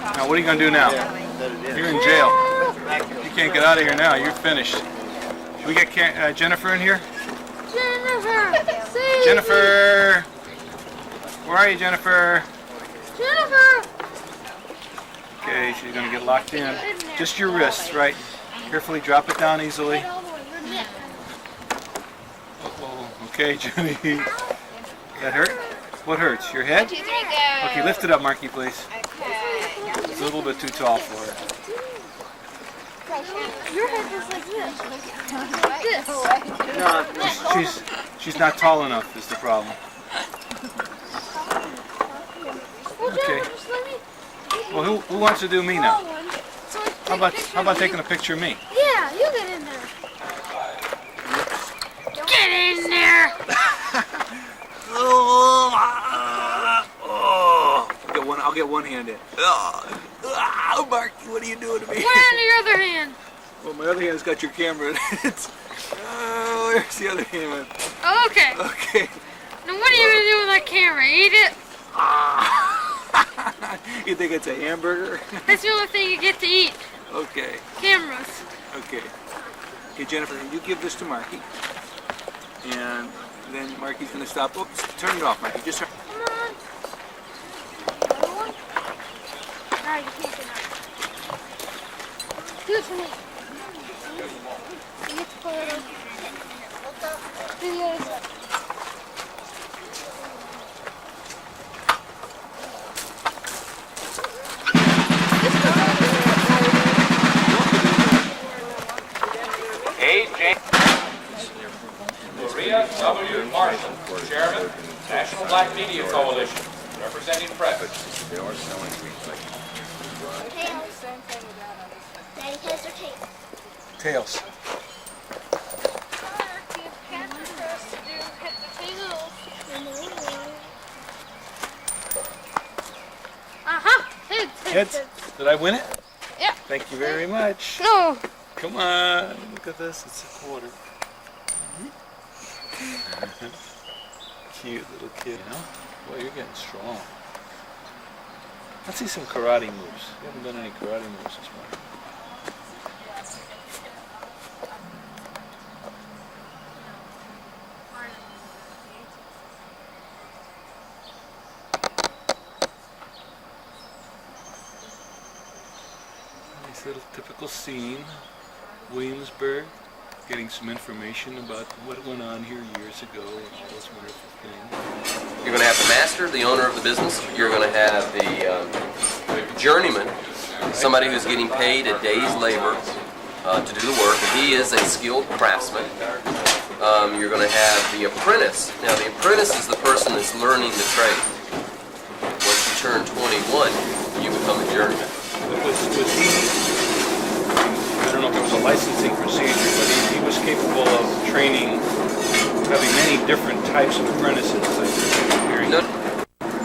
Now, what are you going to do now? You're in jail. You can't get out of here now. You're finished. Should we get Jennifer in here? Jennifer! Jennifer! Where are you, Jennifer? Jennifer! Okay, she's going to get locked in. Just your wrists, right? Carefully drop it down easily. Okay, Jenny. That hurt? What hurts? Your head? 1, 2, 3, go. Okay, lift it up, Marky, please. Okay. It's a little bit too tall for her. Your head is like this. No, she's not tall enough is the problem. Okay. Well, who wants to do me now? How about taking a picture of me? Yeah, you get in there. Get in there! I'll get one hand in. Marky, what are you doing to me? What on your other hand? Well, my other hand's got your camera in it. Where's the other hand? Oh, okay. Okay. Now what are you going to do with that camera? Eat it? You think it's a hamburger? That's the only thing you get to eat. Okay. Cameras. Okay. Okay, Jennifer, you give this to Marky. And then Marky's going to stop. Oops, turn it off, Marky. Just turn. Come on. Another one? No, you can't get out. Do it for me. You get to pull it over. Do the other side. A. Jenn. Maria W. Marshall, Chairman, National Black Media Coalition, representing press. Daddy has their tape. Tails. Heads. Did I win it? Yeah. Thank you very much. No. Come on. Look at this. It's a quarter. Cute little kid, huh? Boy, you're getting strong. Let's see some karate moves. You haven't done any karate moves this morning. Nice little typical scene. Williamsburg. Getting some information about what went on here years ago and all those wonderful things. You're going to have the master, the owner of the business. You're going to have the journeyman, somebody who's getting paid a day's labor to do the work. He is a skilled craftsman. You're going to have the apprentice. Now, the apprentice is the person that's learning the trade. Once you turn 21, you become a journeyman. Was he, I don't know if it was a licensing procedure, but he was capable of training, having many different types of apprentices. No.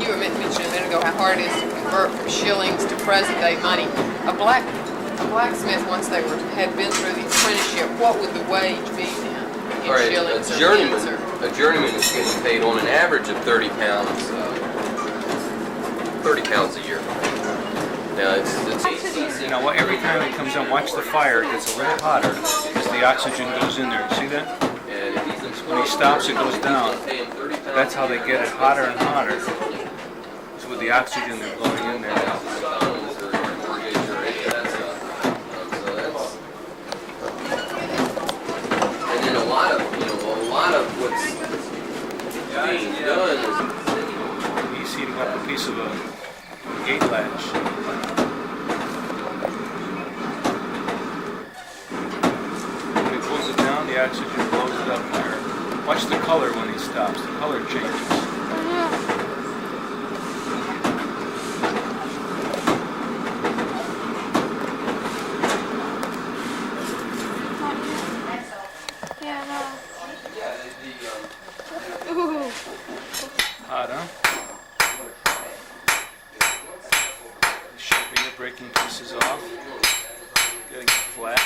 You were mentioning a minute ago how hard it is to convert from shillings to present day money. A blacksmith, once they had been through the apprenticeship, what would the wage be then in All right, shillings a or journeyman, pence? a journeyman is getting paid on an average of 30 pounds a year. Now it's You know, every time it comes on, watch the fire, it gets a little hotter as the oxygen goes in there. See that? When he stops, it goes down. That's how they get it hotter and hotter. It's with the oxygen they're blowing in there. And then a lot of what's being done He's heating up a piece of a gate latch. When he pulls it down, the oxygen blows it up higher. Watch the color when he stops. The color changes. Hot, huh? Shaping it, breaking pieces off, getting it flat.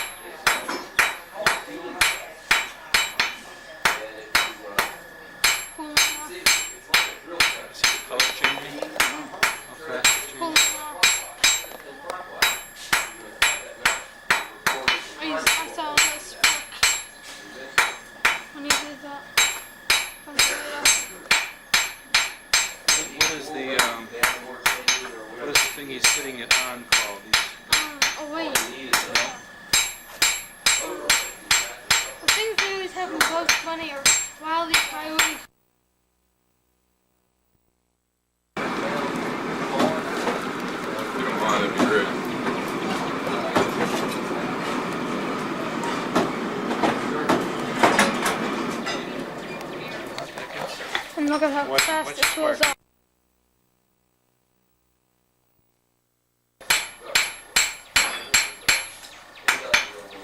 is the what is the thing he's sitting it on called? Oh wait. The things they always have in Bugs Bunny are Wile E. Coyote. And look at how fast it goes up.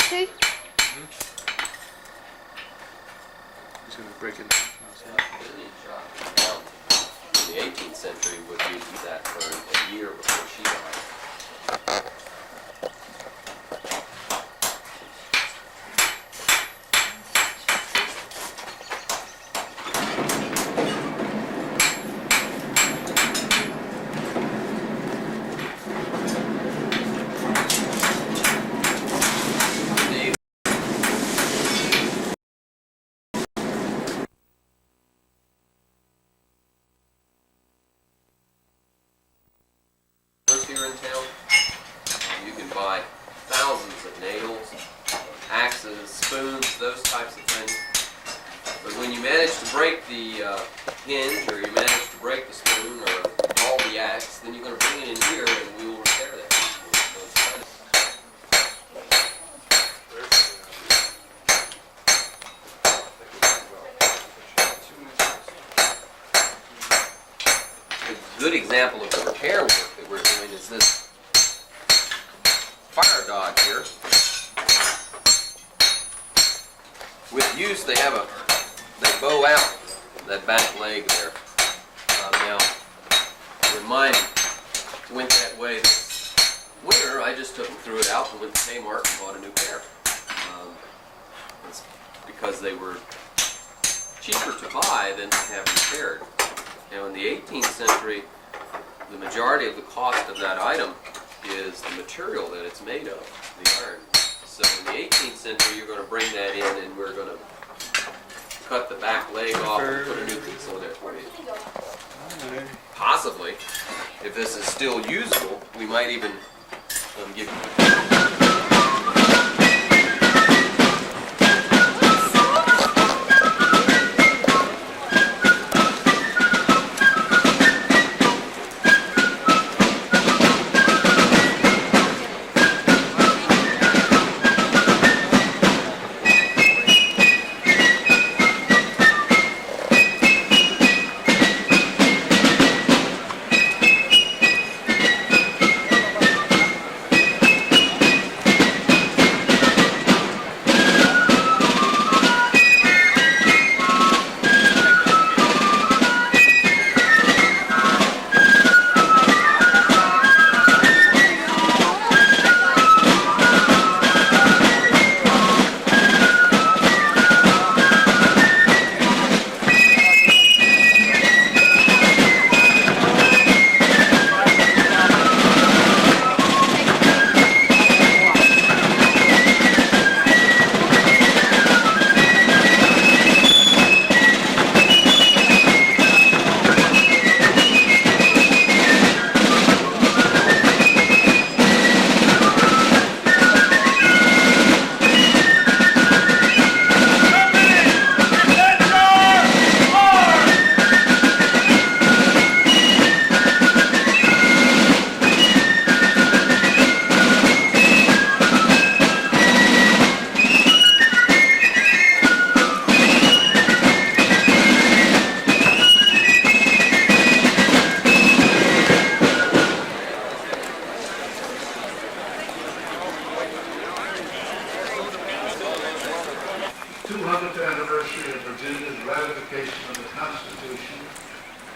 See? He's going to break it. In the 18th century would use that for a year before she died. Here in town, you can buy thousands of nails, axes, spoons, those types of things. But when you manage to break the hinge, or you manage to break the spoon, or all the axe, then you're going to bring it in here and we will repair that. A good example of the repair work that we're doing is this fire dodge here. With use, they bow out that back leg there. Now, when mine went that way this winter, I just took them, threw it out, and went to Kmart and bought a new pair. It's because they were cheaper to buy than to have repaired. Now, in the 18th century, the majority of the cost of that item is the material that it's made of, the iron. So in the 18th century, you're going to bring that in and we're going to cut the back leg off and put a new piece on there for you. Possibly, if this is still usable, we might even give you...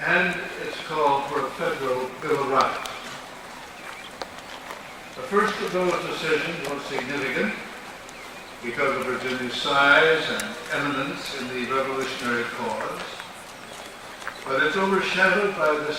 and its call for a federal Bill of Rights. The first of those decisions was significant because of Virginia's size and eminence in the revolutionary cause, but it's overshadowed by the